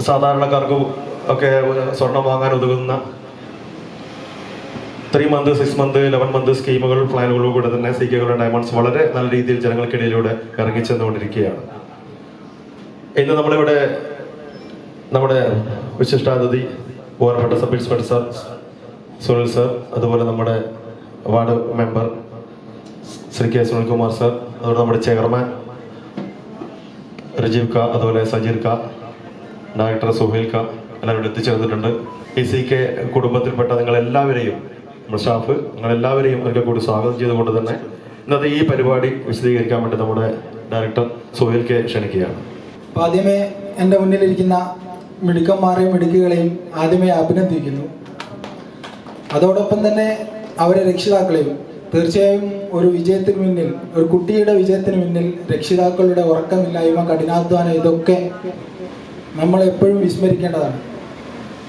സാധാരണക്കാർക്ക് ഒക്കെ സ്വർണം വാങ്ങാൻ ഉതകുന്ന 3 മന്ത് 6 മന്ത് 11 മന്ത് സ്കീമുകൾ പ്ലാനുകളും കൂടെ തന്നെ CK ഗോൾഡ് ആൻഡ് ഡയമണ്ട്സ് വളരെ നല്ല രീതിയിൽ ജനങ്ങൾക്കിടയിലൂടെ ഇറങ്ങിച്ചെന്നുകൊണ്ടിരിക്കുകയാണ്. ഇന്ന് നമ്മളിവിടെ നമ്മുടെ വിശിഷ്ടാതിഥി ബഹുമാനപ്പെട്ട sub inspector sir Sunil sir, അതുപോലെ നമ്മുടെ ward member Shri K Sunilkumar sir, അതുപോലെ നമ്മുടെ ചെയർമാൻ രജീവ് ക, അതുപോലെ സജീർ ക, ഡയറക്ടർ സുഹൈൽ ക, എല്ലാവരും എത്തിച്ചേർന്നിട്ടുണ്ട്. ഈ CK കുടുംബത്തിൽപ്പെട്ട നിങ്ങളെല്ലാവരെയും, നമ്മുടെ സ്റ്റാഫ്, നിങ്ങളെല്ലാവരെയും ഒരിക്കൽ കൂടി സ്വാഗതം ചെയ്തുകൊണ്ട് തന്നെ ഇന്നത്തെ ഈ പരിപാടി വിശദീകരിക്കാൻ വേണ്ടി നമ്മുടെ ഡയറക്ടർ സുഹൈൽ കെ ക്ഷണിക്കുകയാണ്. ആദ്യമേ എൻ്റെ മുന്നിലിരിക്കുന്ന മിടുക്കന്മാരെയും മിടുക്കുകളെയും ആദ്യമേ അഭിനന്ദിക്കുന്നു. അതോടൊപ്പം തന്നെ അവരെ രക്ഷിതാക്കളെയും. തീർച്ചയായും ഒരു വിജയത്തിന് മുന്നിൽ, ഒരു കുട്ടിയുടെ വിജയത്തിന് മുന്നിൽ രക്ഷിതാക്കളുടെ ഉറക്കമില്ലായ്മ, കഠിനാധ്വാനം, ഇതൊക്കെ നമ്മൾ എപ്പോഴും വിസ്മരിക്കേണ്ടതാണ്.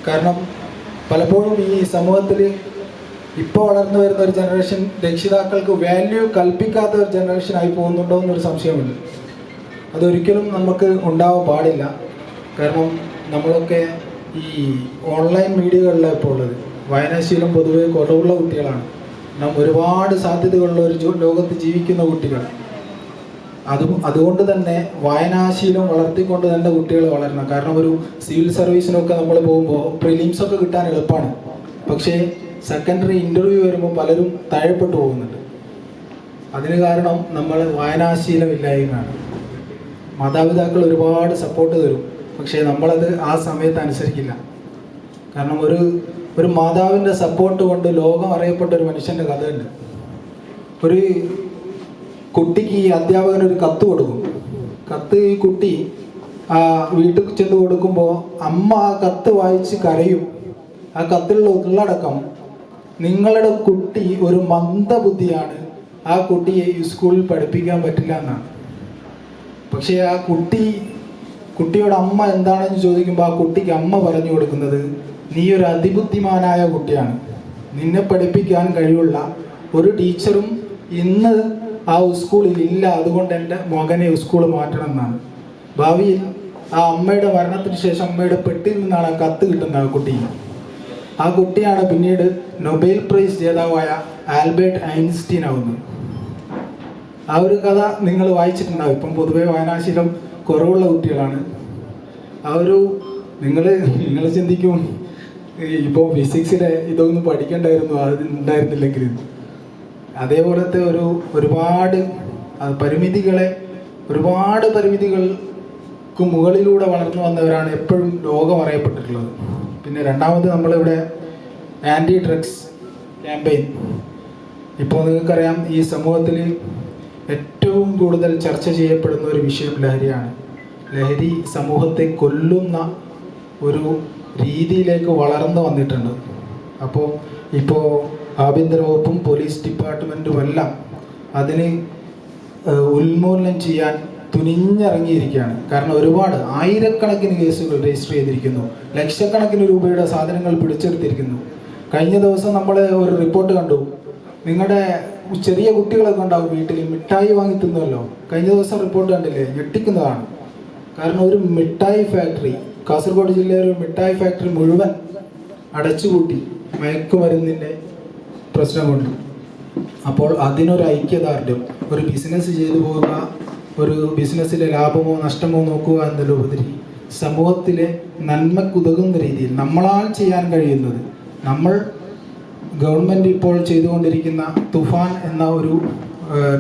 കാരണം പലപ്പോഴും ഈ സമൂഹത്തിൽ ഇപ്പോൾ വളർന്നു വരുന്ന ഒരു ജനറേഷൻ രക്ഷിതാക്കൾക്ക് വാല്യൂ കൽപ്പിക്കാത്ത ഒരു ജനറേഷനായി പോകുന്നുണ്ടോ എന്നൊരു സംശയമുണ്ട്. അതൊരിക്കലും നമുക്ക് ഉണ്ടാവാൻ പാടില്ല. കാരണം നമ്മളൊക്കെ ഈ ഓൺലൈൻ മീഡിയകളിലാണ് ഇപ്പോൾ ഉള്ളത്. വായനാശീലം പൊതുവെ കുറവുള്ള കുട്ടികളാണ്. ഒരുപാട് സാധ്യതകളുള്ള ഒരു ലോകത്ത് ജീവിക്കുന്ന കുട്ടികൾ. അതുകൊണ്ട് തന്നെ വായനാശീലം വളർത്തിക്കൊണ്ട് തന്നെ കുട്ടികൾ വളരണം. കാരണം ഒരു സിവിൽ സർവീസിനൊക്കെ നമ്മൾ പോകുമ്പോൾ പ്രിലിംസൊക്കെ കിട്ടാൻ എളുപ്പമാണ്. പക്ഷേ സെക്കൻഡറി ഇൻ്റർവ്യൂ വരുമ്പോൾ പലരും താഴെപ്പെട്ടു പോകുന്നുണ്ട്. അതിന് കാരണം നമ്മൾ വായനാശീലമില്ലായ്മയാണ്. മാതാപിതാക്കൾ ഒരുപാട് സപ്പോർട്ട് തരും, പക്ഷേ നമ്മളത് ആ സമയത്ത് അനുസരിക്കില്ല. കാരണം ഒരു മാതാവിൻ്റെ സപ്പോർട്ട് കൊണ്ട് ലോകം അറിയപ്പെട്ട ഒരു മനുഷ്യൻ്റെ കഥയുണ്ട്. ഒരു കുട്ടിക്ക് ഈ അധ്യാപകൻ ഒരു കത്ത് കൊടുക്കും. കത്ത് ഈ കുട്ടി വീട്ടിൽ ചെന്ന് കൊടുക്കുമ്പോൾ അമ്മ ആ കത്ത് വായിച്ച് കരയും. ആ കത്തിലുള്ള ഉള്ളടക്കം, നിങ്ങളുടെ കുട്ടി ഒരു മന്ദബുദ്ധിയാണ്, ആ കുട്ടിയെ ഈ സ്കൂളിൽ പഠിപ്പിക്കാൻ പറ്റില്ല എന്നാണ്. പക്ഷേ ആ കുട്ടിയോട് അമ്മ എന്താണെന്ന് ചോദിക്കുമ്പോൾ ആ കുട്ടിക്ക് അമ്മ പറഞ്ഞു കൊടുക്കുന്നത്, നീ ഒരു അതിബുദ്ധിമാനായ കുട്ടിയാണ്, നിന്നെ പഠിപ്പിക്കാൻ കഴിവുള്ള ഒരു ടീച്ചറും ഇന്ന് ആ സ്കൂളിൽ ഇല്ല, അതുകൊണ്ട് എൻ്റെ മകനെ സ്കൂൾ മാറ്റണം എന്നാണ്. ഭാവിയിൽ ആ അമ്മയുടെ മരണത്തിന് ശേഷം അമ്മയുടെ പെട്ടിയിൽ നിന്നാണ് ആ കത്ത് കിട്ടുന്നത് ആ കുട്ടിയാണ് പിന്നീട് നൊബേൽ പ്രൈസ് ജേതാവായ ആൽബർട്ട് ഐൻസ്റ്റീൻ ആവുന്നത്. ആ ഒരു കഥ നിങ്ങൾ വായിച്ചിട്ടുണ്ടാവും. ഇപ്പം പൊതുവെ വായനാശീലം കുറവുള്ള കുട്ടികളാണ്. നിങ്ങൾ ചിന്തിക്കും, ഇപ്പോൾ ഫിസിക്സിലെ ഇതൊന്നും പഠിക്കണ്ടായിരുന്നു, അത് ഉണ്ടായിരുന്നില്ലെങ്കിൽ. അതേപോലത്തെ ഒരുപാട് പരിമിതികൾക്ക് മുകളിലൂടെ വളർന്നു വന്നവരാണ് എപ്പോഴും ലോകം അറിയപ്പെട്ടിട്ടുള്ളത്. പിന്നെ രണ്ടാമത് നമ്മളിവിടെ ആൻറ്റി ഡ്രഗ്സ് ക്യാമ്പയിൻ. ഇപ്പോൾ നിങ്ങൾക്കറിയാം, ഈ സമൂഹത്തിൽ ഏറ്റവും കൂടുതൽ ചർച്ച ചെയ്യപ്പെടുന്ന ഒരു വിഷയം ലഹരിയാണ്. ലഹരി സമൂഹത്തെ കൊല്ലുന്ന ഒരു രീതിയിലേക്ക് വളർന്നു വന്നിട്ടുണ്ട്. ഇപ്പോൾ ആഭ്യന്തര വകുപ്പും പോലീസ് ഡിപ്പാർട്ട്മെൻറ്റും എല്ലാം അതിന് ഉന്മൂലനം ചെയ്യാൻ തുനിഞ്ഞിറങ്ങിയിരിക്കുകയാണ്. കാരണം ഒരുപാട് ആയിരക്കണക്കിന് കേസുകൾ രജിസ്റ്റർ ചെയ്തിരിക്കുന്നു, ലക്ഷക്കണക്കിന് രൂപയുടെ സാധനങ്ങൾ പിടിച്ചെടുത്തിരിക്കുന്നു. കഴിഞ്ഞ ദിവസം നമ്മൾ ഒരു റിപ്പോർട്ട് കണ്ടു. നിങ്ങളുടെ ചെറിയ കുട്ടികളൊക്കെ ഉണ്ടാവും വീട്ടിൽ, മിഠായി വാങ്ങി തിന്നുമല്ലോ. കഴിഞ്ഞ ദിവസം റിപ്പോർട്ട് കണ്ടില്ലേ, ഞെട്ടിക്കുന്നതാണ്. കാരണം ഒരു മിഠായി ഫാക്ടറി, കാസർഗോഡ് ജില്ലയിലെ ഒരു മിഠായി ഫാക്ടറി മുഴുവൻ അടച്ചുപൂട്ടി, മയക്കുമരുന്നിൻ്റെ പ്രശ്നം കൊണ്ട്. അപ്പോൾ അതിനൊരു ഐക്യദാർഢ്യം, ഒരു ബിസിനസ് ചെയ്തു പോവുക, ഒരു ബിസിനസ്സിലെ ലാഭമോ നഷ്ടമോ നോക്കുക എന്നതിലുപരി സമൂഹത്തിലെ നന്മക്കുതകുന്ന രീതിയിൽ നമ്മളാൽ ചെയ്യാൻ കഴിയുന്നത്, ഗവൺമെൻറ് ഇപ്പോൾ ചെയ്തുകൊണ്ടിരിക്കുന്ന തുഫാൻ എന്ന ഒരു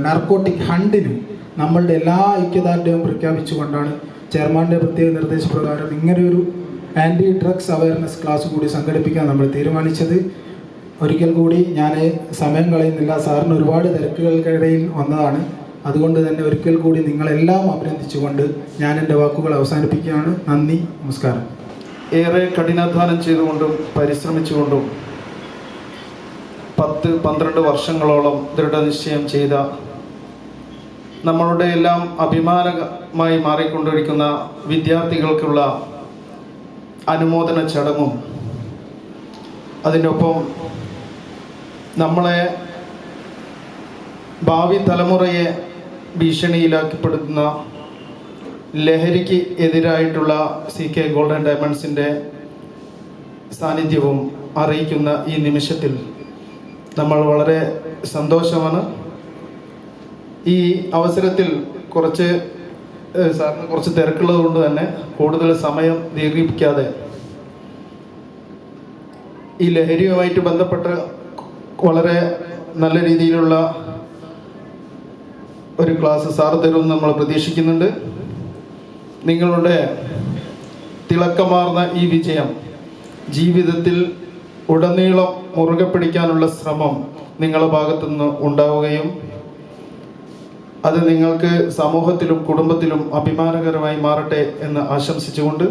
നാർക്കോട്ടിക് ഹണ്ടിന് നമ്മളുടെ എല്ലാ ഐക്യദാർഢ്യവും പ്രഖ്യാപിച്ചുകൊണ്ടാണ് ചെയർമാൻ്റെ പ്രത്യേക നിർദ്ദേശപ്രകാരം ഇങ്ങനെയൊരു ആൻറ്റി ഡ്രഗ്സ് അവയർനെസ് ക്ലാസ് കൂടി സംഘടിപ്പിക്കാൻ നമ്മൾ തീരുമാനിച്ചത്. ഒരിക്കൽ കൂടി ഞാൻ സമയം കളയുന്നില്ല, സാറിന് ഒരുപാട് തിരക്കുകൾക്കിടയിൽ വന്നതാണ്. അതുകൊണ്ട് തന്നെ ഒരിക്കൽ കൂടി നിങ്ങളെല്ലാം അഭിനന്ദിച്ചുകൊണ്ട് ഞാൻ എൻ്റെ വാക്കുകൾ അവസാനിപ്പിക്കുകയാണ്. നന്ദി, നമസ്കാരം. ഏറെ കഠിനാധ്വാനം ചെയ്തുകൊണ്ടും പരിശ്രമിച്ചുകൊണ്ടും 10-12 വർഷങ്ങളോളം ദൃഢനിശ്ചയം ചെയ്ത, നമ്മളുടെ എല്ലാം അഭിമാനമായി മാറിക്കൊണ്ടിരിക്കുന്ന വിദ്യാർത്ഥികൾക്കുള്ള അനുമോദന ചടങ്ങും, അതിനൊപ്പം നമ്മളെ ഭാവി തലമുറയെ ഭീഷണിയിലാക്കപ്പെടുന്ന ലഹരിക്ക് എതിരായിട്ടുള്ള CK ഗോൾഡൻ ഡയമണ്ട്സിൻ്റെ സാന്നിധ്യവും അറിയിക്കുന്ന ഈ നിമിഷത്തിൽ നമ്മൾ വളരെ സന്തോഷമാണ്. ഈ അവസരത്തിൽ സാറിന് കുറച്ച് തിരക്കുള്ളത് കൊണ്ട് തന്നെ കൂടുതൽ സമയം ദീർഘിപ്പിക്കാതെ ഈ ലഹരിയുമായിട്ട് ബന്ധപ്പെട്ട് വളരെ നല്ല രീതിയിലുള്ള ഒരു ക്ലാസ് സാർ തരുമെന്ന് നമ്മൾ പ്രതീക്ഷിക്കുന്നുണ്ട്. നിങ്ങളുടെ തിളക്കമാർന്ന ഈ വിജയം ജീവിതത്തിൽ ഉടനീളം മുറുകെ പിടിക്കാനുള്ള ശ്രമം നിങ്ങളുടെ ഭാഗത്തുനിന്ന് ഉണ്ടാവുകയും അത് നിങ്ങൾക്ക് സമൂഹത്തിലും കുടുംബത്തിലും അഭിമാനകരമായി മാറട്ടെ എന്ന് ആശംസിച്ചുകൊണ്ട്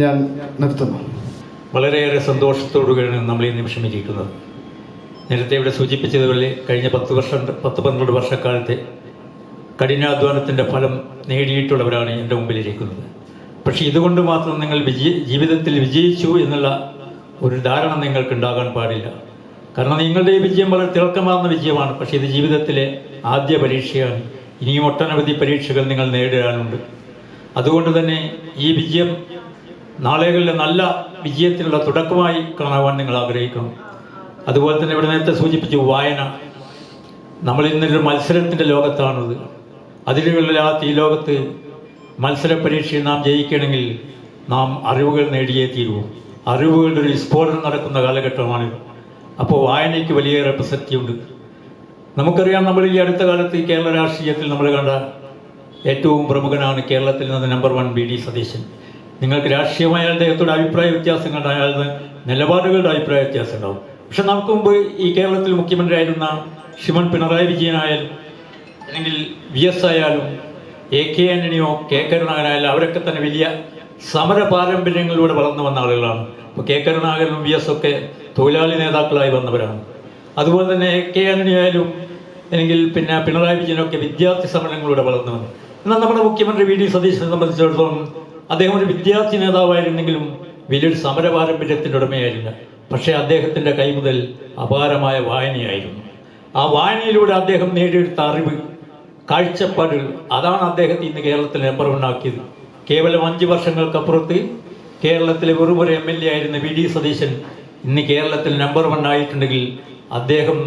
ഞാൻ നിർത്തുന്നു. വളരെയേറെ സന്തോഷത്തോടുകൂടിയാണ് നമ്മൾ ഈ നിമിഷം ഇരിക്കുന്നത്. നേരത്തെ ഇവിടെ സൂചിപ്പിച്ചതുപോലെ കഴിഞ്ഞ 10-12 വർഷക്കാലത്തെ കഠിനാധ്വാനത്തിൻ്റെ ഫലം നേടിയിട്ടുള്ളവരാണ് എൻ്റെ മുമ്പിലിരിക്കുന്നത്. പക്ഷേ ഇതുകൊണ്ട് മാത്രം നിങ്ങൾ ജീവിതത്തിൽ വിജയിച്ചു എന്നുള്ള ഒരു ധാരണ നിങ്ങൾക്ക് ഉണ്ടാകാൻ പാടില്ല. കാരണം നിങ്ങളുടെ ഈ വിജയം വളരെ തിളക്കമാർന്ന വിജയമാണ്. പക്ഷേ ഇത് ജീവിതത്തിലെ ആദ്യ പരീക്ഷയാണ്. ഇനിയും ഒട്ടനവധി പരീക്ഷകൾ നിങ്ങൾ നേരിടാനുണ്ട്. അതുകൊണ്ട് തന്നെ ഈ വിജയം നാളുകളിലെ നല്ല വിജയത്തിനുള്ള തുടക്കമായി കാണുവാൻ നിങ്ങൾ ആഗ്രഹിക്കണം. അതുപോലെ തന്നെ ഇവിടെ നേരത്തെ സൂചിപ്പിച്ചു വായന. നമ്മൾ ഇന്നൊരു മത്സരത്തിൻ്റെ ലോകത്താണത്. അതിരുകളില്ലാത്ത ഈ ലോകത്ത് മത്സര പരീക്ഷയിൽ നാം ജയിക്കണമെങ്കിൽ നാം അറിവുകൾ നേടിയേ തീരൂ. അറിവുകളുടെ ഒരു വിസ്ഫോടനം നടക്കുന്ന കാലഘട്ടമാണിത്. അപ്പോൾ വായനയ്ക്ക് വലിയേറെ പ്രസക്തിയുണ്ട്. നമുക്കറിയാം, നമ്മൾ ഈ അടുത്ത കാലത്ത് കേരള രാഷ്ട്രീയത്തിൽ നമ്മൾ കണ്ട ഏറ്റവും പ്രമുഖനാണ് കേരളത്തിൽ നിന്ന് നമ്പർ 1 BD സതീശൻ. നിങ്ങൾക്ക് രാഷ്ട്രീയമായ അദ്ദേഹത്തോട് അഭിപ്രായ വ്യത്യാസങ്ങൾ, അയാളുടെ നിലപാടുകളുടെ അഭിപ്രായ വ്യത്യാസം ഉണ്ടാവും. പക്ഷെ നമുക്ക് മുമ്പ് ഈ കേരളത്തിൽ മുഖ്യമന്ത്രിയായിരുന്ന ശ്രീമാൻ പിണറായി വിജയനായാലും അല്ലെങ്കിൽ VS ആയാലും AK ആന്റണിയോ K കരുണാകരനായാലും അവരൊക്കെ തന്നെ വലിയ സമര പാരമ്പര്യങ്ങളിലൂടെ വളർന്നു വന്ന ആളുകളാണ്. ഇപ്പോൾ K കരുണാകരനും VS ഒക്കെ തൊഴിലാളി നേതാക്കളായി വന്നവരാണ്. അതുപോലെ തന്നെ AK ആന്റണി ആയാലും അല്ലെങ്കിൽ പിന്നെ പിണറായി വിജയനൊക്കെ വിദ്യാർത്ഥി സമരങ്ങളിലൂടെ വളർന്നു വന്നു. എന്നാൽ നമ്മുടെ മുഖ്യമന്ത്രി VD സതീശനെ സംബന്ധിച്ചിടത്തോളം അദ്ദേഹം ഒരു വിദ്യാർത്ഥി നേതാവായിരുന്നെങ്കിലും വലിയൊരു സമര പാരമ്പര്യത്തിൻ്റെ ഉടമയായിരുന്നില്ല. പക്ഷേ അദ്ദേഹത്തിൻ്റെ കൈമുതൽ അപാരമായ വായനയായിരുന്നു. ആ വായനയിലൂടെ അദ്ദേഹം നേടിയെടുത്ത അറിവ്, കാഴ്ചപ്പാടുകൾ, അതാണ് അദ്ദേഹത്തെ ഇന്ന് കേരളത്തിൽ നമ്പർ 1 ആക്കിയത്. കേവലം 5 വർഷങ്ങൾക്കപ്പുറത്ത് കേരളത്തിലെ വെറുമൊരു MLA ആയിരുന്ന VD സതീശൻ ഇന്ന് കേരളത്തിൽ നമ്പർ 1 ആയിട്ടുണ്ടെങ്കിൽ അദ്ദേഹം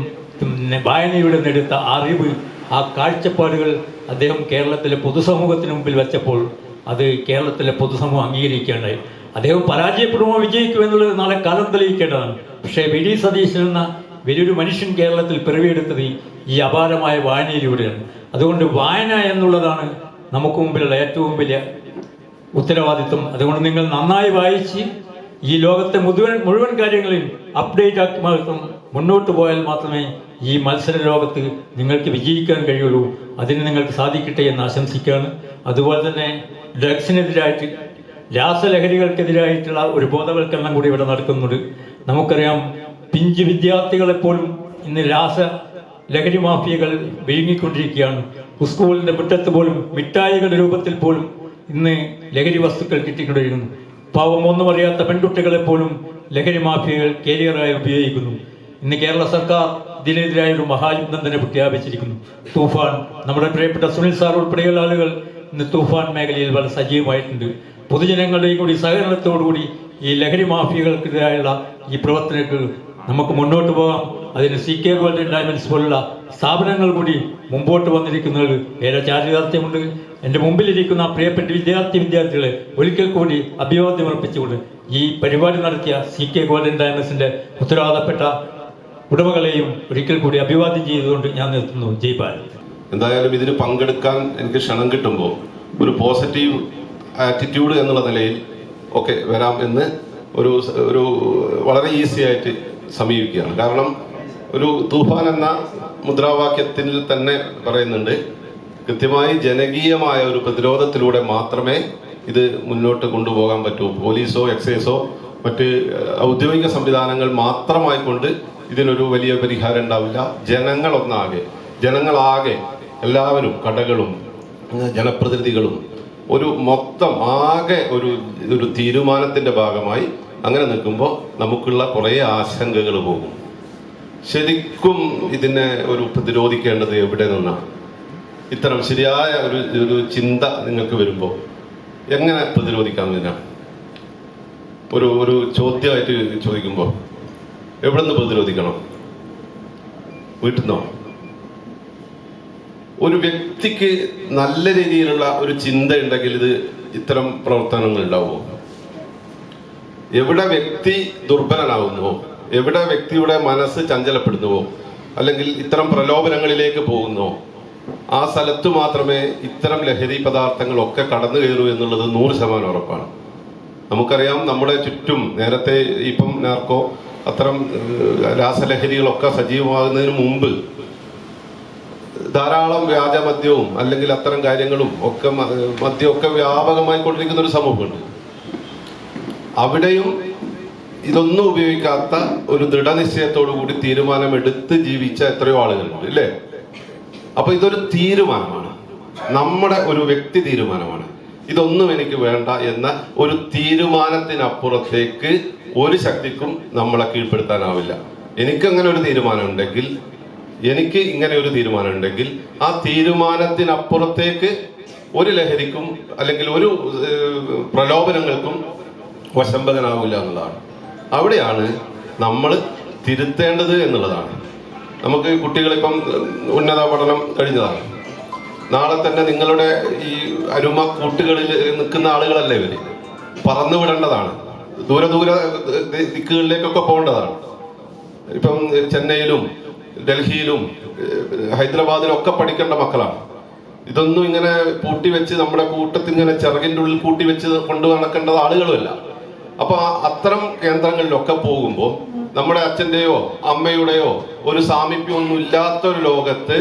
വായനയുടെ നേടുത്ത അറിവ്, ആ കാഴ്ചപ്പാടുകൾ അദ്ദേഹം കേരളത്തിലെ പൊതുസമൂഹത്തിന് മുമ്പിൽ വെച്ചപ്പോൾ അത് കേരളത്തിലെ പൊതുസമൂഹം അംഗീകരിക്കേണ്ടായി. അദ്ദേഹം പരാജയപ്പെടുമോ വിജയിക്കുമോ എന്നുള്ളത് നാളെ കാലം തെളിയിക്കേണ്ടതാണ്. പക്ഷേ VD സതീശൻ എന്ന വലിയൊരു മനുഷ്യൻ കേരളത്തിൽ പിറവിയെടുത്തത് ഈ അപാരമായ വായനയിലൂടെയാണ്. അതുകൊണ്ട് വായന എന്നുള്ളതാണ് നമുക്ക് മുമ്പിലുള്ള ഏറ്റവും വലിയ ഉത്തരവാദിത്വം. അതുകൊണ്ട് നിങ്ങൾ നന്നായി വായിച്ച് ഈ ലോകത്തെ മുഴുവൻ കാര്യങ്ങളെയും അപ്ഡേറ്റ് ആക്കി മാത്രം മുന്നോട്ട് പോയാൽ മാത്രമേ ഈ മത്സര ലോകത്ത് നിങ്ങൾക്ക് വിജയിക്കാൻ കഴിയുള്ളൂ. അതിന് നിങ്ങൾക്ക് സാധിക്കട്ടെ എന്ന് ആശംസിക്കുകയാണ്. അതുപോലെ തന്നെ ഡ്രഗ്സിനെതിരായിട്ട്, രാസലഹരികൾക്കെതിരായിട്ടുള്ള ഒരു ബോധവൽക്കരണം കൂടി ഇവിടെ നടക്കുന്നുണ്ട്. നമുക്കറിയാം, പിഞ്ച് വിദ്യാർത്ഥികളെപ്പോലും ഇന്ന് ലഹരി മാഫിയകൾ വിഴുങ്ങിക്കൊണ്ടിരിക്കുകയാണ്. സ്കൂളിൻ്റെ മുറ്റത്ത് പോലും മിഠായികളുടെ രൂപത്തിൽ പോലും ഇന്ന് ലഹരി വസ്തുക്കൾ കിട്ടിക്കൊണ്ടിരിക്കുന്നു. പാവം ഒന്നും അറിയാത്ത പെൺകുട്ടികളെപ്പോലും ലഹരി മാഫിയകൾ കേരിയറായി ഉപയോഗിക്കുന്നു. ഇന്ന് കേരള സർക്കാർ ഇതിനെതിരായ ഒരു മഹായുദ്ധം തന്നെ പ്രഖ്യാപിച്ചിരിക്കുന്നു. തൂഫാൻ, നമ്മുടെ പ്രിയപ്പെട്ട സുനിൽ സാർ ഉൾപ്പെടെയുള്ള ആളുകൾ ഇന്ന് തൂഫാൻ മേഖലയിൽ വളരെ സജീവമായിട്ടുണ്ട്. പൊതുജനങ്ങളുടെയും കൂടി സഹകരണത്തോടുകൂടി ഈ ലഹരി മാഫിയകൾക്കെതിരായുള്ള ഈ പ്രവർത്തനങ്ങൾ നമുക്ക് മുന്നോട്ട് പോകാം. അതിന് CK ഗോൾഡൻ ഡയമണ്ട്സ് പോലുള്ള സ്ഥാപനങ്ങൾ കൂടി മുമ്പോട്ട് വന്നിരിക്കുന്നത് ഏറെ ചാരിതാർത്ഥ്യമുണ്ട്. എൻ്റെ മുമ്പിലിരിക്കുന്ന പ്രിയപ്പെട്ട വിദ്യാർത്ഥികളെ ഒരിക്കൽ കൂടി അഭിവാദ്യമർപ്പിച്ചുകൊണ്ട് ഈ പരിപാടി നടത്തിയ CK ഗോൾഡൻ ഡയമണ്ട്സിൻ്റെ ഉത്തരവാദപ്പെട്ട ഉടമകളെയും ഒരിക്കൽ കൂടി അഭിവാദ്യം ചെയ്തുകൊണ്ട് ഞാൻ നിർത്തുന്നു. ജയ് ഭാരത്. എന്തായാലും ഇതിന് പങ്കെടുക്കാൻ എനിക്ക് ക്ഷണം കിട്ടുമ്പോൾ ഒരു പോസിറ്റീവ് ആറ്റിറ്റ്യൂഡ് എന്നുള്ള നിലയിൽ ഒക്കെ വരാം എന്ന് ഒരു വളരെ ഈസി ആയിട്ട് സമീപിക്കുകയാണ്. കാരണം ഒരു തൂഫാൻ എന്ന മുദ്രാവാക്യത്തിൽ തന്നെ പറയുന്നുണ്ട്, കൃത്യമായി ജനകീയമായ ഒരു പ്രതിരോധത്തിലൂടെ മാത്രമേ ഇത് മുന്നോട്ട് കൊണ്ടുപോകാൻ പറ്റൂ. പോലീസോ എക്സൈസോ മറ്റ് ഔദ്യോഗിക സംവിധാനങ്ങൾ മാത്രമായിക്കൊണ്ട് ഇതിനൊരു വലിയ പരിഹാരം ഉണ്ടാവില്ല. ജനങ്ങളാകെ എല്ലാവരും, കടകളും ജനപ്രതിനിധികളും ഒരു മൊത്തം ആകെ ഒരു തീരുമാനത്തിന്റെ ഭാഗമായി അങ്ങനെ നിൽക്കുമ്പോൾ നമുക്കുള്ള കുറേ ആശങ്കകൾ പോകും. ശരിക്കും ഇതിനെ പ്രതിരോധിക്കേണ്ടത് എവിടെ നിന്നാണ്? ഇത്തരം ശരിയായ ഒരു ചിന്ത നിങ്ങൾക്ക് വരുമ്പോൾ എങ്ങനെ പ്രതിരോധിക്കാം? ഇതിനാണ് ഒരു ചോദ്യമായിട്ട് ചോദിക്കുമ്പോൾ എവിടെ നിന്ന് പ്രതിരോധിക്കണം? വീട്ടിൽ നിന്നോ? ഒരു വ്യക്തിക്ക് നല്ല രീതിയിലുള്ള ഒരു ചിന്ത ഉണ്ടെങ്കിൽ ഇത്തരം പ്രവർത്തനങ്ങൾ ഉണ്ടാവുമോ? എവിടെ വ്യക്തി ദുർബലനാകുന്നുവോ, എവിടെ വ്യക്തിയുടെ മനസ്സ് ചഞ്ചലപ്പെടുന്നുവോ, അല്ലെങ്കിൽ ഇത്തരം പ്രലോഭനങ്ങളിലേക്ക് പോകുന്നുവോ, ആ സ്ഥലത്ത് മാത്രമേ ഇത്തരം ലഹരി പദാർത്ഥങ്ങളൊക്കെ കടന്നു കയറൂ എന്നുള്ളത് 100% ഉറപ്പാണ്. നമുക്കറിയാം, നമ്മുടെ ചുറ്റും നേരത്തെ ഇപ്പം നാർക്കോ അത്തരം രാസലഹരികളൊക്കെ സജീവമാകുന്നതിന് മുമ്പ് ധാരാളം വ്യാജമദ്യവും അല്ലെങ്കിൽ അത്തരം കാര്യങ്ങളും ഒക്കെ മദ്യമൊക്കെ വ്യാപകമായി കൊണ്ടിരിക്കുന്ന ഒരു സമൂഹമുണ്ട്. അവിടെയും ഇതൊന്നും ഉപയോഗിക്കാത്ത ഒരു ദൃഢനിശ്ചയത്തോടു കൂടി തീരുമാനമെടുത്ത് ജീവിച്ച എത്രയോ ആളുകളുണ്ട്, ഇല്ലേ? അപ്പൊ ഇതൊരു തീരുമാനമാണ്, നമ്മുടെ ഒരു വ്യക്തി തീരുമാനമാണ്. ഇതൊന്നും എനിക്ക് വേണ്ട എന്ന ഒരു തീരുമാനത്തിനപ്പുറത്തേക്ക് ഒരു ശക്തിക്കും നമ്മളെ കീഴ്പ്പെടുത്താനാവില്ല. എനിക്കങ്ങനെ ഒരു തീരുമാനം ഉണ്ടെങ്കിൽ, എനിക്ക് ഇങ്ങനെ ഒരു തീരുമാനം ഉണ്ടെങ്കിൽ ആ തീരുമാനത്തിനപ്പുറത്തേക്ക് ഒരു ലഹരിക്കും അല്ലെങ്കിൽ ഒരു പ്രലോഭനങ്ങൾക്കും വശംബദനാവില്ല എന്നുള്ളതാണ്. അവിടെയാണ് നമ്മൾ തിരുത്തേണ്ടത് എന്നുള്ളതാണ്. നമുക്ക് കുട്ടികളിപ്പം ഉന്നത പഠനം കഴിഞ്ഞതാണ്. നാളെ തന്നെ നിങ്ങളുടെ ഈ അരുമ കൂട്ടുകളിൽ നിൽക്കുന്ന ആളുകളല്ല ഇവര്. പറന്നു വിടേണ്ടതാണ്, ദൂരെ ദിക്കുകളിലേക്കൊക്കെ പോകേണ്ടതാണ്. ഇപ്പം ചെന്നൈയിലും ഡൽഹിയിലും ഹൈദരാബാദിലും ഒക്കെ പഠിക്കേണ്ട മക്കളാണ്. ഇതൊന്നും ഇങ്ങനെ പൂട്ടിവെച്ച് നമ്മുടെ കൂട്ടത്തിൽ ഇങ്ങനെ ചിറകിൻ്റെ ഉള്ളിൽ കൂട്ടിവെച്ച് കൊണ്ടു നടക്കേണ്ട ആളുകളുമല്ല. അപ്പൊ അത്തരം കേന്ദ്രങ്ങളിലൊക്കെ പോകുമ്പോൾ നമ്മുടെ അച്ഛൻ്റെയോ അമ്മയുടെയോ ഒരു സാമീപ്യമൊന്നും ഇല്ലാത്ത ഒരു ലോകത്ത്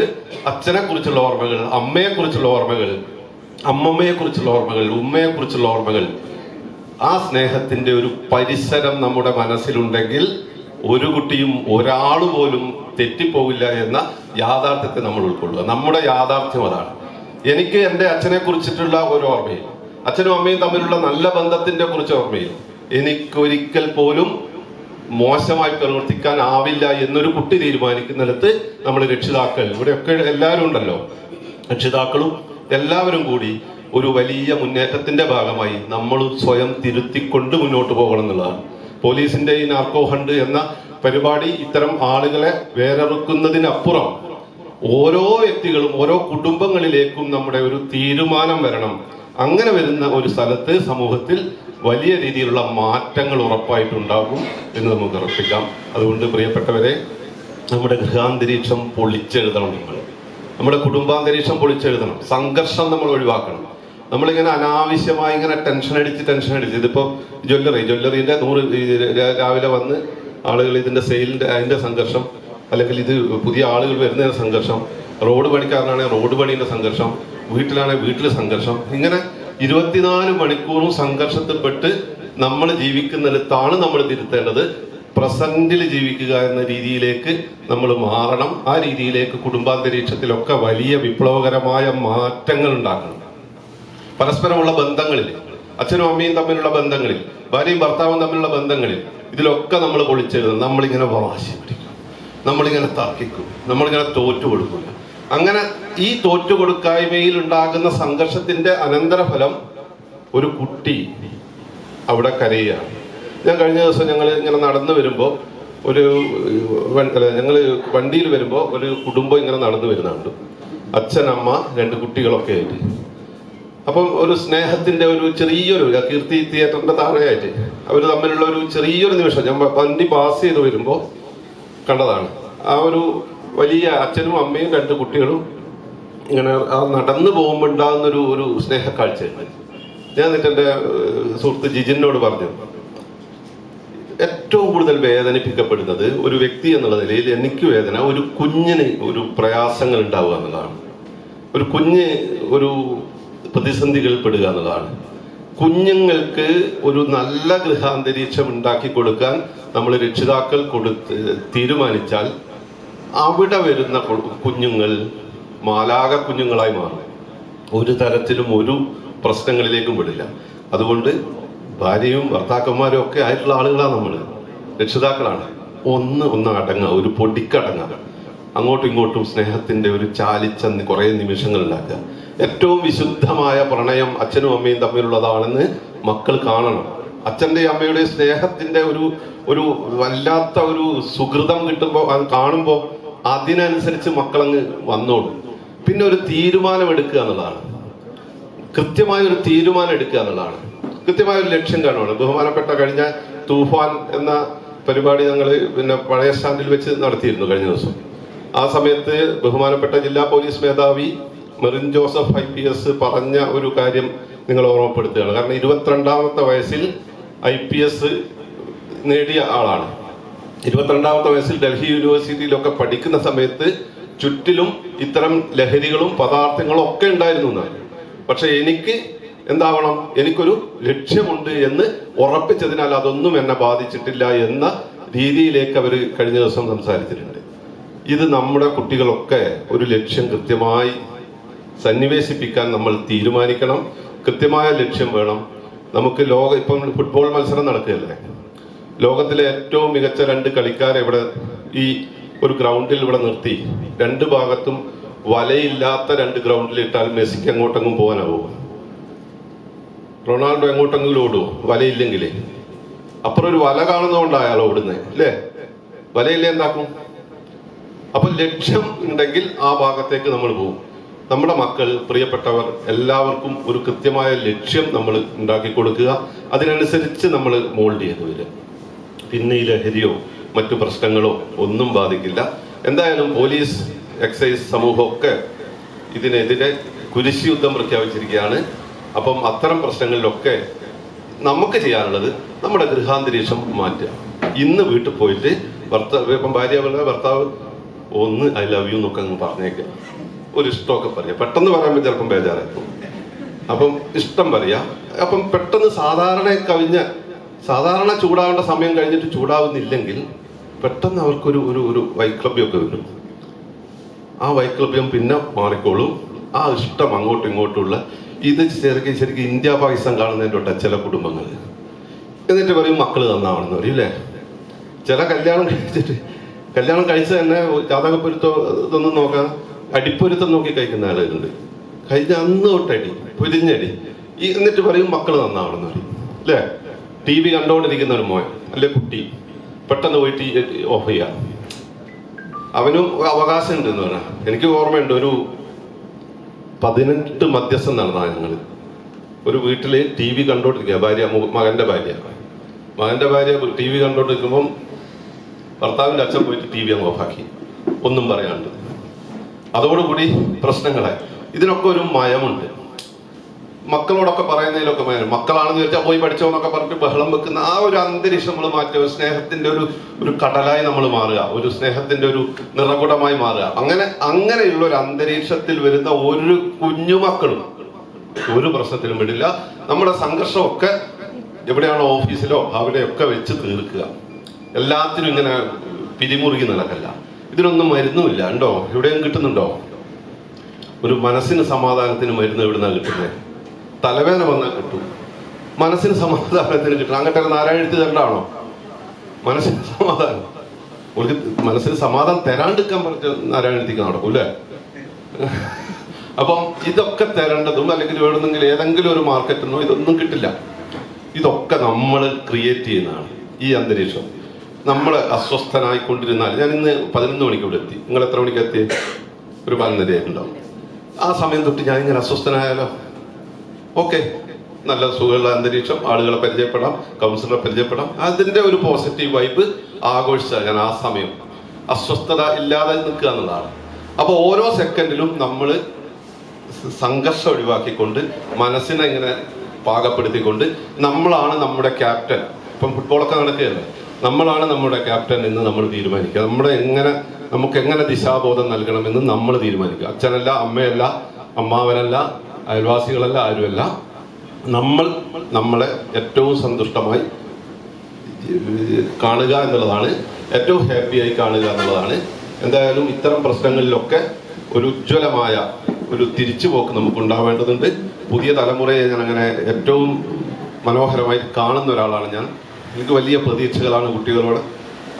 അച്ഛനെ കുറിച്ചുള്ള ഓർമ്മകൾ, അമ്മയെ കുറിച്ചുള്ള ഓർമ്മകൾ, അമ്മമ്മയെ കുറിച്ചുള്ള ഓർമ്മകൾ, ഉമ്മയെ കുറിച്ചുള്ള ഓർമ്മകൾ, ആ സ്നേഹത്തിന്റെ ഒരു പരിസരം നമ്മുടെ മനസ്സിലുണ്ടെങ്കിൽ ഒരു കുട്ടിയും ഒരാൾ പോലും തെറ്റിപ്പോവില്ല എന്ന യാഥാർത്ഥ്യത്തെ നമ്മൾ ഉൾക്കൊള്ളുക. നമ്മുടെ യാഥാർത്ഥ്യം അതാണ്. എനിക്ക് എൻ്റെ അച്ഛനെ കുറിച്ചിട്ടുള്ള ഒരു ഓർമ്മയിൽ, അച്ഛനും അമ്മയും തമ്മിലുള്ള നല്ല ബന്ധത്തിന്റെ കുറിച്ച് ഓർമ്മയിൽ എനിക്കൊരിക്കൽ പോലും മോശമായി പ്രവർത്തിക്കാനാവില്ല എന്നൊരു കുട്ടി തീരുമാനിക്കുന്നിടത്ത് നമ്മൾ രക്ഷിതാക്കൾ, ഇവിടെയൊക്കെ എല്ലാവരും ഉണ്ടല്ലോ, രക്ഷിതാക്കളും എല്ലാവരും കൂടി ഒരു വലിയ മുന്നേറ്റത്തിന്റെ ഭാഗമായി നമ്മൾ സ്വയം തിരുത്തിക്കൊണ്ട് മുന്നോട്ട് പോകണം എന്നുള്ളതാണ്. പോലീസിന്റെ ഈ നാർക്കോ ഹണ്ട് എന്ന പരിപാടി ഇത്തരം ആളുകളെ വേറെറുക്കുന്നതിനപ്പുറം ഓരോ വ്യക്തികളും ഓരോ കുടുംബങ്ങളിലേക്കും നമ്മുടെ ഒരു തീരുമാനം വരണം. അങ്ങനെ വരുന്ന ഒരു സ്ഥലത്ത് സമൂഹത്തിൽ വലിയ രീതിയിലുള്ള മാറ്റങ്ങൾ ഉറപ്പായിട്ടുണ്ടാകും എന്ന് നമുക്ക് ഉറപ്പിക്കാം. അതുകൊണ്ട് പ്രിയപ്പെട്ടവരെ, നമ്മുടെ ഗൃഹാന്തരീക്ഷം പൊളിച്ചെഴുതണം. നമ്മുടെ കുടുംബാന്തരീക്ഷം പൊളിച്ചെഴുതണം. സംഘർഷം നമ്മൾ ഒഴിവാക്കണം. നമ്മളിങ്ങനെ അനാവശ്യമായി ഇങ്ങനെ ടെൻഷൻ അടിച്ച് ഇതിപ്പോ ജ്വല്ലറിന്റെ 100 രാവിലെ വന്ന് ആളുകൾ ഇതിന്റെ സെയിലിന്റെ അതിന്റെ സംഘർഷം, അല്ലെങ്കിൽ ഇത് പുതിയ ആളുകൾ വരുന്നതിന്റെ സംഘർഷം, റോഡ് പണിക്കാരനാണെങ്കിൽ റോഡ് പണീന്റെ സംഘർഷം, വീട്ടിലാണെങ്കിൽ വീട്ടിൽ സംഘർഷം, ഇങ്ങനെ 24 മണിക്കൂറും സംഘർഷത്തിൽപ്പെട്ട് നമ്മൾ ജീവിക്കുന്നിടത്താണ് നമ്മൾ തിരുത്തേണ്ടത്. പ്രസന്റിൽ ജീവിക്കുക എന്ന രീതിയിലേക്ക് നമ്മൾ മാറണം. ആ രീതിയിലേക്ക് കുടുംബാന്തരീക്ഷത്തിലൊക്കെ വലിയ വിപ്ലവകരമായ മാറ്റങ്ങൾ ഉണ്ടാക്കണം. പരസ്പരമുള്ള ബന്ധങ്ങളിൽ, അച്ഛനും അമ്മയും തമ്മിലുള്ള ബന്ധങ്ങളിൽ, ഭാര്യയും ഭർത്താവും തമ്മിലുള്ള ബന്ധങ്ങളിൽ, ഇതിലൊക്കെ നമ്മൾ പൊളിച്ചെഴുതും. നമ്മളിങ്ങനെ വാശി പിടിക്കും, നമ്മളിങ്ങനെ തർക്കിക്കും, നമ്മളിങ്ങനെ തോറ്റു കൊടുക്കില്ല. അങ്ങനെ ഈ തോറ്റുകൊടുക്കായ്മയിൽ ഉണ്ടാകുന്ന സംഘർഷത്തിന്റെ അനന്തരഫലം ഒരു കുട്ടി അവിടെ കരയുകയാണ്. ഞാൻ കഴിഞ്ഞ ദിവസം ഞങ്ങൾ ഇങ്ങനെ നടന്നു വരുമ്പോൾ ഞങ്ങൾ വണ്ടിയിൽ വരുമ്പോൾ ഒരു കുടുംബം ഇങ്ങനെ നടന്നു വരുന്നുണ്ട്, അച്ഛൻ, അമ്മ, 2 കുട്ടികളൊക്കെ ആയിട്ട്. അപ്പം ഒരു സ്നേഹത്തിന്റെ ഒരു ചെറിയൊരു കീർത്തി തിയേറ്ററിന്റെ താഴെയായിട്ട് അവർ തമ്മിലുള്ള ഒരു ചെറിയൊരു നിമിഷം ഞാൻ വണ്ടി പാസ് ചെയ്ത് വരുമ്പോൾ കണ്ടതാണ്. ആ ഒരു വലിയ അച്ഛനും അമ്മയും 2 കുട്ടികളും ഇങ്ങനെ ആ നടന്നു പോകുമ്പോൾ ഉണ്ടാകുന്നൊരു ഒരു സ്നേഹക്കാഴ്ചയുണ്ട്. ഞാൻ എന്നിട്ട് എൻ്റെ സുഹൃത്ത് ജിജിനോട് പറഞ്ഞു, ഏറ്റവും കൂടുതൽ വേദനിപ്പിക്കപ്പെടുന്നത് ഒരു വ്യക്തി എന്നുള്ള നിലയിൽ എനിക്ക് വേദന ഒരു കുഞ്ഞിന് ഒരു പ്രയാസങ്ങൾ ഉണ്ടാവുക എന്നുള്ളതാണ്. ഒരു കുഞ്ഞ് ഒരു പ്രതിസന്ധികൾ പെടുക എന്നുള്ളതാണ്. കുഞ്ഞുങ്ങൾക്ക് ഒരു നല്ല ഗൃഹാന്തരീക്ഷം ഉണ്ടാക്കി കൊടുക്കാൻ നമ്മൾ രക്ഷിതാക്കൾ തീരുമാനിച്ചാൽ അവിടെ വരുന്ന കുഞ്ഞുങ്ങൾ മാലാക കുഞ്ഞുങ്ങളായി മാറും. ഒരു തരത്തിലും ഒരു പ്രശ്നങ്ങളിലേക്കും വിടില്ല. അതുകൊണ്ട് ഭാര്യയും ഭർത്താക്കന്മാരും ഒക്കെ ആയിട്ടുള്ള ആളുകളാണ് നമ്മൾ, രക്ഷിതാക്കളാണ്. ഒന്ന് അടങ്ങുക, ഒരു പൊടിക്കടങ്ങുക. അങ്ങോട്ടും ഇങ്ങോട്ടും സ്നേഹത്തിന്റെ ഒരു ചാലിച്ച കുറേ നിമിഷങ്ങൾ ഉണ്ടാക്കുക. ഏറ്റവും വിശുദ്ധമായ പ്രണയം അച്ഛനും അമ്മയും തമ്മിലുള്ളതാണെന്ന് മക്കൾ കാണണം. അച്ഛൻ്റെയും അമ്മയുടെയും സ്നേഹത്തിന്റെ ഒരു വല്ലാത്ത ഒരു സുഹൃതം കിട്ടുമ്പോൾ അത് കാണുമ്പോൾ അതിനനുസരിച്ച് മക്കളങ്ങ് വന്നോളും. പിന്നെ ഒരു തീരുമാനം എടുക്കുക എന്നുള്ളതാണ്. കൃത്യമായ ഒരു തീരുമാനം എടുക്കുക എന്നുള്ളതാണ്. കൃത്യമായ ഒരു ലക്ഷ്യം കാണുകയാണ്. ബഹുമാനപ്പെട്ട കഴിഞ്ഞ തൂഫാൻ എന്ന പരിപാടി ഞങ്ങൾ പിന്നെ പഴയ സ്റ്റാൻഡിൽ വെച്ച് നടത്തിയിരുന്നു കഴിഞ്ഞ ദിവസം. ആ സമയത്ത് ബഹുമാനപ്പെട്ട ജില്ലാ പോലീസ് മേധാവി മെറിൻ ജോസഫ് IPS പറഞ്ഞ ഒരു കാര്യം നിങ്ങൾ ഓർമ്മപ്പെടുത്തുകയാണ്. കാരണം 22ാമത്തെ വയസ്സിൽ IPS നേടിയ ആളാണ്. 22ാമത്തെ വയസ്സിൽ ഡൽഹി യൂണിവേഴ്സിറ്റിയിലൊക്കെ പഠിക്കുന്ന സമയത്ത് ചുറ്റിലും ഇത്തരം ലഹരികളും പദാർത്ഥങ്ങളും ഒക്കെ ഉണ്ടായിരുന്നു എന്നാണ്. പക്ഷെ എനിക്ക് എന്താവണം, എനിക്കൊരു ലക്ഷ്യമുണ്ട് എന്ന് ഉറപ്പിച്ചതിനാൽ അതൊന്നും എന്നെ ബാധിച്ചിട്ടില്ല എന്ന രീതിയിലേക്ക് അവർ കഴിഞ്ഞ ദിവസം സംസാരിച്ചിട്ടുണ്ട്. ഇത് നമ്മുടെ കുട്ടികളൊക്കെ ഒരു ലക്ഷ്യം കൃത്യമായി സന്നിവേശിപ്പിക്കാൻ നമ്മൾ തീരുമാനിക്കണം. കൃത്യമായ ലക്ഷ്യം വേണം നമുക്ക്. ഇപ്പം ഫുട്ബോൾ മത്സരം നടക്കുകയല്ലേ, ലോകത്തിലെ ഏറ്റവും മികച്ച 2 കളിക്കാരെ ഇവിടെ ഈ ഒരു ഗ്രൗണ്ടിൽ ഇവിടെ നിർത്തി 2 ഭാഗത്തും വലയില്ലാത്ത 2 ഗ്രൗണ്ടിൽ ഇട്ടാൽ മെസ്സിക്ക് എങ്ങോട്ടെങ്കിലും പോകാനാവോ? റൊണാൾഡോ എങ്ങോട്ടെങ്കിലും ഓടുവോ വലയില്ലെങ്കിൽ? അപ്പുറം ഒരു വല കാണുന്നതുകൊണ്ടായാലോ ഓടുന്നത് അല്ലേ? വലയില്ലേ എന്താക്കും? അപ്പൊ ലക്ഷ്യം ഉണ്ടെങ്കിൽ ആ ഭാഗത്തേക്ക് നമ്മൾ പോകും. നമ്മുടെ മക്കൾ, പ്രിയപ്പെട്ടവർ എല്ലാവർക്കും ഒരു കൃത്യമായ ലക്ഷ്യം നമ്മൾ ഉണ്ടാക്കി കൊടുക്കുക. അതിനനുസരിച്ച് നമ്മൾ മോൾഡ് ചെയ്ത് വരിക. പിന്നെ ഈ ലഹരിയോ മറ്റു പ്രശ്നങ്ങളോ ഒന്നും ബാധിക്കില്ല. എന്തായാലും പോലീസ്, എക്സൈസ് സമൂഹമൊക്കെ ഇതിനെതിരെ കുരിശ് യുദ്ധം പ്രഖ്യാപിച്ചിരിക്കുകയാണ്. അപ്പം അത്തരം പ്രശ്നങ്ങളിലൊക്കെ നമുക്ക് ചെയ്യാനുള്ളത് നമ്മുടെ ഗൃഹാന്തരീക്ഷം മാറ്റുക. ഇന്ന് വീട്ടിൽ പോയിട്ട് ഇപ്പം ഭർത്താവ് ഒന്ന് ഐ ലവ് യു എന്നൊക്കെ അങ്ങ് പറഞ്ഞേക്കുക, ഒരു ഇഷ്ടമൊക്കെ പറയാം. പെട്ടെന്ന് പറയുമ്പോൾ ചിലപ്പം ബേജാറായിരിക്കും. അപ്പം ഇഷ്ടം പറയാ. അപ്പം പെട്ടെന്ന് സാധാരണ ചൂടാവേണ്ട സമയം കഴിഞ്ഞിട്ട് ചൂടാവുന്നില്ലെങ്കിൽ പെട്ടെന്ന് അവർക്കൊരു ഒരു വൈക്ലഭ്യമൊക്കെ വരും. ആ വൈക്ലഭ്യം പിന്നെ മാറിക്കോളും. ആ ഇഷ്ടം അങ്ങോട്ടും ഇങ്ങോട്ടുള്ള ഇത് ശരിക്കും ഇന്ത്യ പാകിസ്ഥാൻ കാണുന്നതിൻ്റെ ചില കുടുംബങ്ങൾ. എന്നിട്ട് പറയും മക്കള് നന്നാവണമെന്ന് പറയും അല്ലേ? ചില കല്യാണം കഴിച്ച് തന്നെ ജാതകപ്പൊരുത്തോ ഇതൊന്നും നോക്കാൻ അടിപ്പൊരുത്തം നോക്കി കഴിക്കുന്ന ആളുകളുണ്ട്. കഴിഞ്ഞ അന്ന് തൊട്ടടി പൊരിഞ്ഞടി എന്നിട്ട് പറയും മക്കള് നന്നാവണമെന്ന് പറയും അല്ലേ? TV കണ്ടോണ്ടിരിക്കുന്ന ഒരു മോൻ അല്ലെ കുട്ടി പെട്ടെന്ന് പോയിട്ട് ഓഫ് ചെയ്യാം. അവനും അവകാശം ഉണ്ടെന്ന് പറഞ്ഞാൽ എനിക്ക് ഓർമ്മയുണ്ട്, ഒരു 18 മധ്യസ്ഥം നടന്നതാണ് ഞങ്ങൾ ഒരു വീട്ടില്. TV കണ്ടോണ്ടിരിക്കുക മകന്റെ ഭാര്യ TV കണ്ടോണ്ടിരിക്കുമ്പം ഭർത്താവിന്റെ അച്ഛൻ പോയിട്ട് TV അങ്ങ് ഓഫാക്കി, ഒന്നും പറയാണ്ട്. അതോടുകൂടി പ്രശ്നങ്ങളായി. ഇതിനൊക്കെ ഒരു മയമുണ്ട്. മക്കളോടൊക്കെ പറയുന്നതിലൊക്കെ മയം. മക്കളാണെന്ന് വെച്ചാൽ പോയി പഠിച്ചോന്നൊക്കെ പറഞ്ഞിട്ട് ബഹളം വെക്കുന്ന ആ ഒരു അന്തരീക്ഷം നമ്മൾ മാറ്റുക. ഒരു സ്നേഹത്തിന്റെ ഒരു കടലായി നമ്മൾ മാറുക, ഒരു സ്നേഹത്തിന്റെ ഒരു നിറകുടമായി മാറുക. അങ്ങനെയുള്ള ഒരു അന്തരീക്ഷത്തിൽ വരുന്ന ഒരു കുഞ്ഞുമക്കളും ഒരു പ്രശ്നത്തിലും വിടില്ല. നമ്മുടെ സംഘർഷമൊക്കെ എവിടെയാണോ ഓഫീസിലോ അവിടെയൊക്കെ വെച്ച് തീർക്കുക. എല്ലാത്തിനും ഇങ്ങനെ പിരിമുറുകി നടക്കല്ല. ഇതിനൊന്നും മരുന്നുമില്ല. ഉണ്ടോ? എവിടെയും കിട്ടുന്നുണ്ടോ? ഒരു മനസ്സിന് സമാധാനത്തിന് മരുന്ന് എവിടുന്നാ കിട്ടുന്നത്? തലവേദന വന്നാൽ കിട്ടും, മനസ്സിന് സമാധാനത്തിന് കിട്ടും. അങ്ങനത്തെ നാരായണെഴുത്തി തരണ്ടാണോ മനസ്സിന് സമാധാനം? ഒരു മനസ്സിന് സമാധാനം തരാണ്ടിരിക്കാൻ പറഞ്ഞ നാരായണെഴുത്തിക്ക് നടക്കും അല്ലേ? അപ്പം ഇതൊക്കെ തരേണ്ടതും അല്ലെങ്കിൽ വേണമെങ്കിൽ ഏതെങ്കിലും ഒരു മാർക്കറ്റിനോ ഇതൊന്നും കിട്ടില്ല. ഇതൊക്കെ നമ്മൾ ക്രിയേറ്റ് ചെയ്യുന്നതാണ്. ഈ അന്തരീക്ഷം നമ്മൾ അസ്വസ്ഥനായിക്കൊണ്ടിരുന്നാൽ, ഞാൻ ഇന്ന് 11 മണിക്ക് ഇവിടെ എത്തി. നിങ്ങൾ എത്ര മണിക്ക് എത്തി? ഒരു 11:30 ആയിട്ടുണ്ടാവും. ആ സമയം തൊട്ട് ഞാൻ ഇങ്ങനെ അസ്വസ്ഥനായാലോ? ഓക്കെ, നല്ല സുഖമുള്ള അന്തരീക്ഷം, ആളുകളെ പരിചയപ്പെടാം, കൗൺസിലറെ പരിചയപ്പെടാം. അതിന്റെ ഒരു പോസിറ്റീവ് വൈബ് ആഘോഷിച്ചാൽ ഞാൻ ആ സമയം അസ്വസ്ഥത ഇല്ലാതെ നിൽക്കുക എന്നുള്ളതാണ്. അപ്പൊ ഓരോ സെക്കൻഡിലും നമ്മൾ സംഘർഷം ഒഴിവാക്കിക്കൊണ്ട് മനസ്സിനെ ഇങ്ങനെ പാകപ്പെടുത്തിക്കൊണ്ട് നമ്മളാണ് നമ്മുടെ ക്യാപ്റ്റൻ. ഇപ്പം ഫുട്ബോളൊക്കെ നടക്കുകയല്ലേ, നമ്മളാണ് നമ്മുടെ ക്യാപ്റ്റൻ എന്ന് നമ്മൾ തീരുമാനിക്കുക. നമുക്ക് എങ്ങനെ ദിശാബോധം നൽകണമെന്ന് നമ്മൾ തീരുമാനിക്കുക. അച്ഛനല്ല, അമ്മയല്ല, അമ്മാവനല്ല, അയൽവാസികളല്ല, ആരുമല്ല. നമ്മളെ ഏറ്റവും സന്തുഷ്ടമായി കാണുക എന്നുള്ളതാണ്, ഏറ്റവും ഹാപ്പിയായി കാണുക എന്നുള്ളതാണ്. എന്തായാലും ഇത്തരം പ്രശ്നങ്ങളിലൊക്കെ ഒരു ഉജ്ജ്വലമായ ഒരു തിരിച്ചുപോക്ക് നമുക്ക് ഉണ്ടാവേണ്ടതുണ്ട്. പുതിയ തലമുറയെ ഞാൻ അങ്ങനെ ഏറ്റവും മനോഹരമായി കാണുന്ന ഒരാളാണ് ഞാൻ. എനിക്ക് വലിയ പ്രതീക്ഷകളാണ് കുട്ടികളോട്.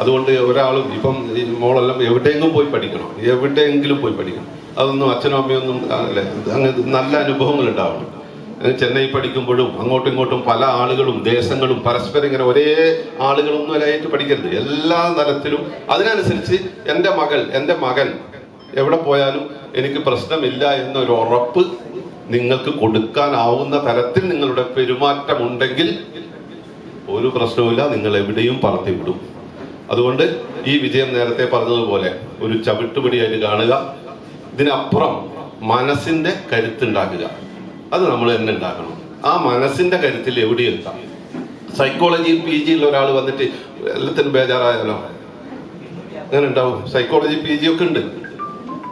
അതുകൊണ്ട് ഒരാളും ഇപ്പം ഈ മോളെല്ലാം എവിടെയെങ്കിലും പോയി പഠിക്കണം, എവിടെയെങ്കിലും പോയി പഠിക്കണം. അതൊന്നും അച്ഛനും അമ്മയൊന്നും അല്ലെ, അങ്ങനെ നല്ല അനുഭവങ്ങൾ ഉണ്ടാവണം. ചെന്നൈ പഠിക്കുമ്പോഴും അങ്ങോട്ടും ഇങ്ങോട്ടും പല ആളുകളും ദേശങ്ങളും പരസ്പരം ഇങ്ങനെ ഒരേ ആളുകളൊന്നും അല്ലായിട്ട് പഠിക്കരുത്. എല്ലാ തലത്തിലും അതിനനുസരിച്ച് എൻ്റെ മകൻ എവിടെ പോയാലും എനിക്ക് പ്രശ്നമില്ല എന്നൊരു ഉറപ്പ് നിങ്ങൾക്ക് കൊടുക്കാനാവുന്ന തരത്തിൽ നിങ്ങളുടെ പെരുമാറ്റമുണ്ടെങ്കിൽ ഒരു പ്രശ്നവുമില്ല, നിങ്ങൾ എവിടെയും പറത്തി വിടും. അതുകൊണ്ട് ഈ വിജയം നേരത്തെ പറഞ്ഞതുപോലെ ഒരു ചവിട്ടുപടിയായിട്ട് കാണുക. ഇതിനപ്പുറം മനസ്സിന്റെ കരുത്തുണ്ടാക്കുക, അത് നമ്മൾ തന്നെ ഉണ്ടാക്കണം. ആ മനസ്സിന്റെ കരുത്തിൽ എവിടെയും എത്താം. സൈക്കോളജി PG ഉള്ള ഒരാൾ വന്നിട്ട് എല്ലാത്തിനും ബേജാറായാലോ, അങ്ങനെ ഉണ്ടാവും. സൈക്കോളജി PG ഒക്കെ ഉണ്ട്.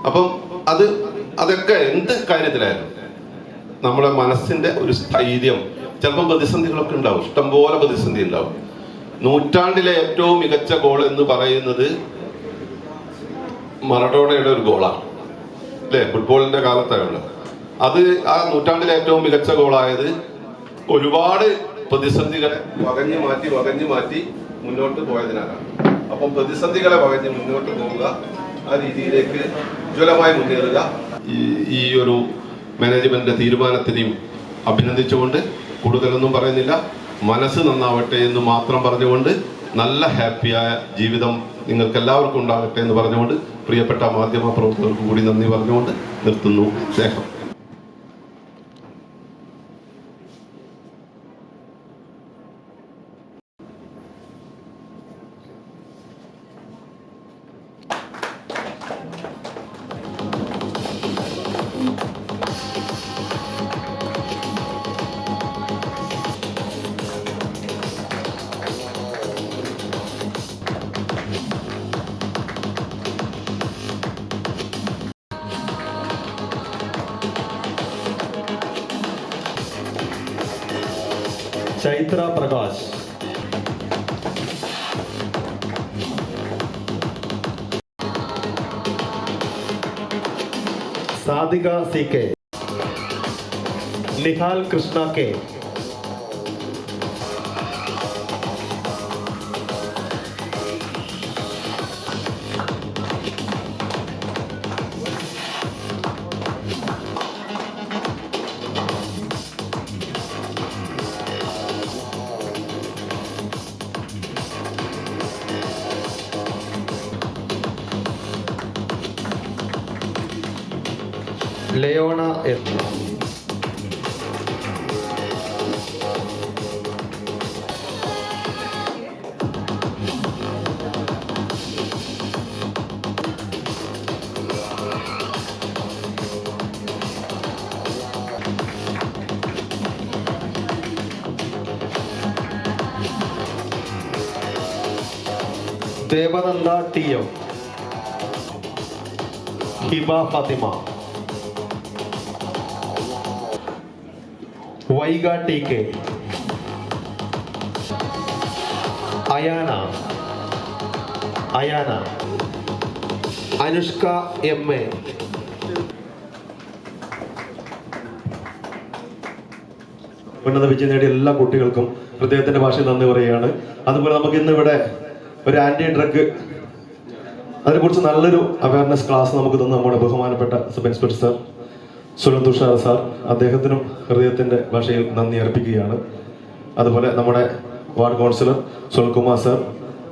അപ്പം അതൊക്കെ എന്ത് കാര്യത്തിലായാലും നമ്മുടെ മനസ്സിന്റെ ഒരു സ്ഥൈര്യം, ചിലപ്പം പ്രതിസന്ധികളൊക്കെ ഉണ്ടാവും, ഇഷ്ടംപോലെ പ്രതിസന്ധി ഉണ്ടാവും. നൂറ്റാണ്ടിലെ ഏറ്റവും മികച്ച ഗോൾ എന്ന് പറയുന്നത് മറഡോണയുടെ ഒരു ഗോളാണ് അല്ലേ, ഫുട്ബോളിന്റെ കാലത്തായുള്ള. അത് ആ നൂറ്റാണ്ടിലെ ഏറ്റവും മികച്ച ഗോളായത് ഒരുപാട് പ്രതിസന്ധികളെ വകഞ്ഞു മാറ്റി മുന്നോട്ട് പോയതിനാലാണ്. അപ്പം പ്രതിസന്ധികളെ വകഞ്ഞ് മുന്നോട്ട് പോവുക, ആ രീതിയിലേക്ക് ഉജ്ജ്വലമായി മുന്നേറുക. ഈ ഒരു മാനേജ്മെന്റിന്റെ തീരുമാനത്തിനെയും അഭിനന്ദിച്ചുകൊണ്ട് കൂടുതലൊന്നും പറയുന്നില്ല. മനസ്സ് നന്നാവട്ടെ എന്ന് മാത്രം പറഞ്ഞുകൊണ്ട് നല്ല ഹാപ്പിയായ ജീവിതം നിങ്ങൾക്ക് എല്ലാവർക്കും ഉണ്ടാകട്ടെ എന്ന് പറഞ്ഞുകൊണ്ട് പ്രിയപ്പെട്ട മാധ്യമ പ്രവർത്തകർക്ക് കൂടി നന്ദി പറഞ്ഞുകൊണ്ട് നിർത്തുന്നു. സ്നേഹം. Chaitra Prakash, Sadhika CK, Nihal Krishna K, ലയോണ S, Devananda TM, Hiba Fathima, Vaiga TK, Ayana, Anushka MA. ഉന്നത വിജയം നേടിയ എല്ലാ കുട്ടികൾക്കും ഹൃദയത്തിന്റെ ഭാഷയിൽ നന്ദി പറയുകയാണ്. അതുപോലെ നമുക്ക് ഇന്നിവിടെ ഒരു ആന്റി ഡ്രഗ് അതിനെക്കുറിച്ച് നല്ലൊരു അവയർനെസ് ക്ലാസ് നമുക്ക് തന്ന നമ്മുടെ ബഹുമാനപ്പെട്ട sub inspector sir Sunil Thushar sir, അദ്ദേഹത്തിനും ഹൃദയത്തിന്റെ ഭാഷയിൽ നന്ദി അർപ്പിക്കുകയാണ്. അതുപോലെ നമ്മുടെ വാർഡ് കൗൺസിലർ സുനിൽകുമാർ സാർ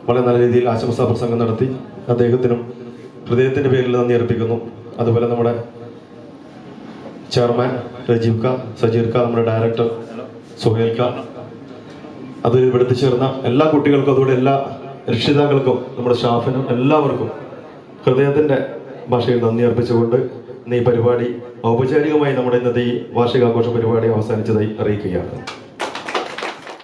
വളരെ നല്ല രീതിയിൽ ആശംസാ പ്രസംഗം നടത്തി, അദ്ദേഹത്തിനും ഹൃദയത്തിന്റെ പേരിൽ നന്ദി അർപ്പിക്കുന്നു. അതുപോലെ നമ്മുടെ ചെയർമാൻ രജീവ് ക, സജീർ ക, നമ്മുടെ ഡയറക്ടർ സുഹേൽ ക, അത് ഇവിടുത്തെ ചേർന്ന എല്ലാ കുട്ടികൾക്കും അതുപോലെ എല്ലാ രക്ഷിതാക്കൾക്കും നമ്മുടെ സ്റ്റാഫിനും എല്ലാവർക്കും ഹൃദയത്തിന്റെ ഭാഷയിൽ നന്ദി അർപ്പിച്ചുകൊണ്ട് ഇന്ന് ഈ പരിപാടി ഔപചാരികമായി നമ്മുടെ ഇന്നത്തെ ഈ വാർഷികാഘോഷ പരിപാടി അവസാനിച്ചതായി അറിയിക്കുകയാണ്.